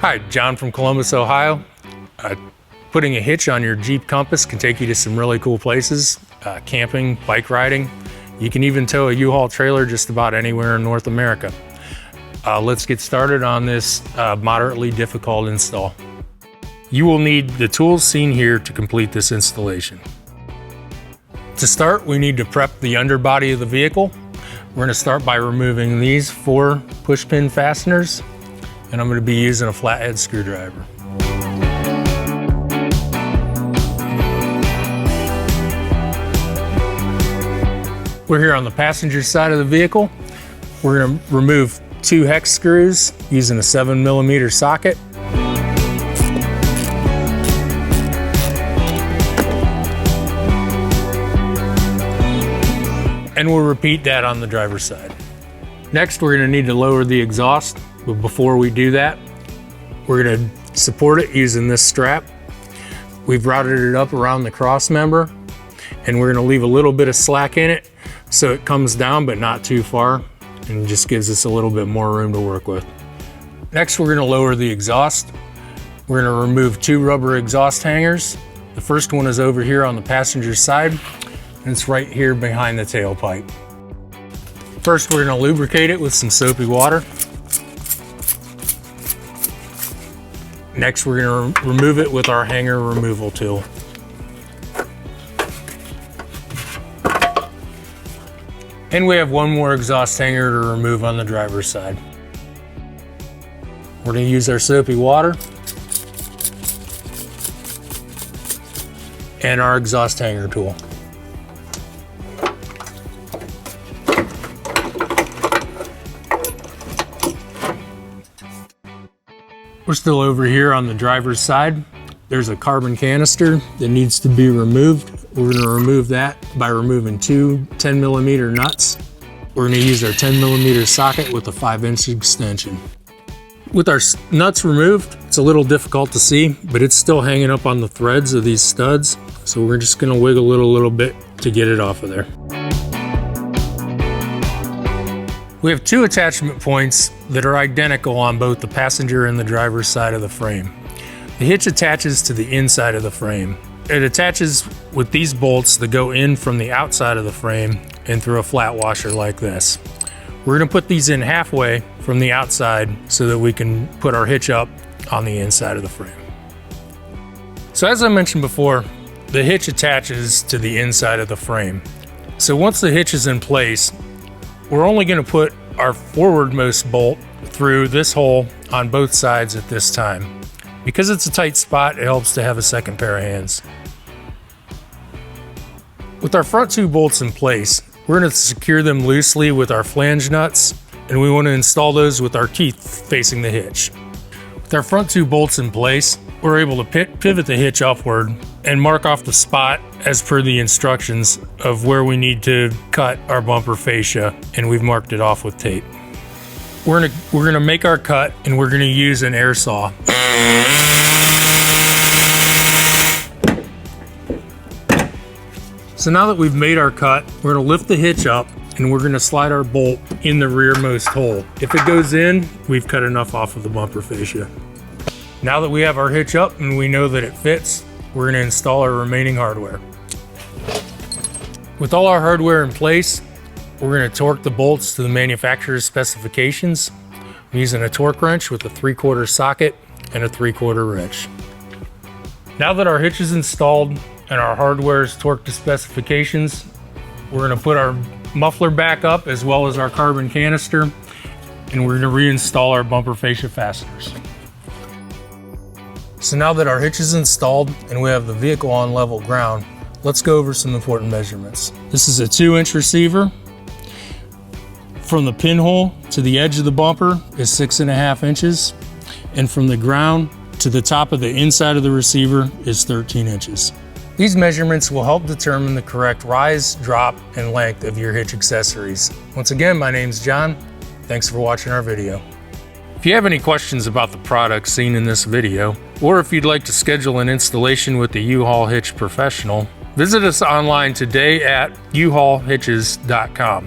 Hi, John from Columbus, Ohio. Putting a hitch on your Jeep Compass can take you to some really cool places, camping, bike riding. You can even tow a U-Haul trailer just about anywhere in North America. Let's get started on this moderately difficult install. You will need the tools seen here to complete this installation. To start, we need to prep the underbody of the vehicle. We're going to start by removing these 4 push pin fasteners, and I'm going to be using a flathead screwdriver. We're here on the passenger side of the vehicle. We're going to remove 2 hex screws using a 7mm socket. And we'll repeat that on the driver's side. Next, we're going to need to lower the exhaust, but before we do that, we're going to support it using this strap. We've routed it up around the cross member, and we're going to leave a little bit of slack in it so it comes down but not too far, and just gives us a little bit more room to work with. Next, we're going to lower the exhaust. We're going to remove 2 rubber exhaust hangers. The first one is over here on the passenger side, and it's right here behind the tailpipe. First, we're going to lubricate it with some soapy water. Next, we're going to remove it with our hanger removal tool. And we have one more exhaust hanger to remove on the driver's side. We're going to use our soapy water and our exhaust hanger tool. We're still over here on the driver's side. There's a carbon canister that needs to be removed. We're going to remove that by removing 2 10mm nuts. We're going to use our 10mm socket with a 5-inch extension. With our nuts removed, it's a little difficult to see, but it's still hanging up on the threads of these studs. So we're just going to wiggle it a little bit to get it off of there. We have 2 attachment points that are identical on both the passenger and the driver's side of the frame. The hitch attaches to the inside of the frame. It attaches with these bolts that go in from the outside of the frame and through a flat washer like this. We're going to put these in halfway from the outside so that we can put our hitch up on the inside of the frame. So as I mentioned before, the hitch attaches to the inside of the frame. So once the hitch is in place, we're only going to put our forwardmost bolt through this hole on both sides at this time. Because it's a tight spot, it helps to have a second pair of hands. With our front 2 bolts in place, we're going to secure them loosely with our flange nuts, and we want to install those with our teeth facing the hitch. With our front 2 bolts in place, we're able to pivot the hitch upward and mark off the spot as per the instructions of where we need to cut our bumper fascia, and we've marked it off with tape. We're gonna make our cut, and we're gonna use an air saw. So now that we've made our cut, we're gonna lift the hitch up, and we're gonna slide our bolt in the rearmost hole. If it goes in, we've cut enough off of the bumper fascia. Now that we have our hitch up and we know that it fits, we're going to install our remaining hardware. With all our hardware in place, we're going to torque the bolts to the manufacturer's specifications. I'm using a torque wrench with a 3/4 socket and a 3/4 wrench. Now that our hitch is installed and our hardware is torqued to specifications, we're going to put our muffler back up as well as our carbon canister, and we're going to reinstall our bumper fascia fasteners. So now that our hitch is installed and we have the vehicle on level ground, let's go over some important measurements. This is a 2-inch receiver. From the pinhole to the edge of the bumper is 6.5 inches, and from the ground to the top of the inside of the receiver is 13 inches. These measurements will help determine the correct rise, drop, and length of your hitch accessories. Once again, my name's John. Thanks for watching our video. If you have any questions about the products seen in this video, or if you'd like to schedule an installation with the U-Haul Hitch professional, visit us online today at uhaulhitches.com.